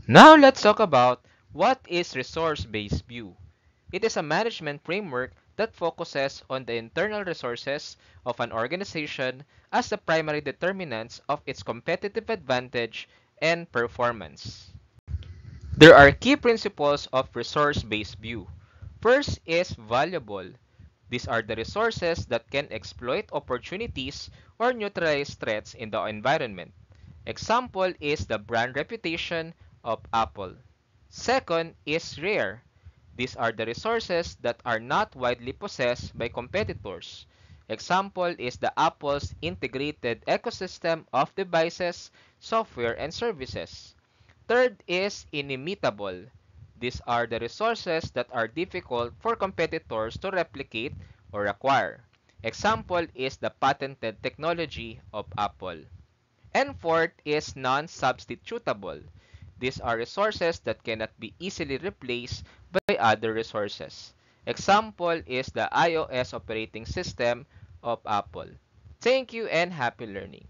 Now let's talk about what is resource-based view. It is a management framework that focuses on the internal resources of an organization as the primary determinants of its competitive advantage and performance. There are key principles of resource-based view. First is valuable. These are the resources that can exploit opportunities or neutralize threats in the environment. Example is the brand reputation of Apple. Second is rare. These are the resources that are not widely possessed by competitors. Example is the Apple's integrated ecosystem of devices, software, and services. Third is inimitable. These are the resources that are difficult for competitors to replicate or acquire. Example is the patented technology of Apple. And fourth is non-substitutable. These are resources that cannot be easily replaced by other resources. Example is the iOS operating system of Apple. Thank you and happy learning.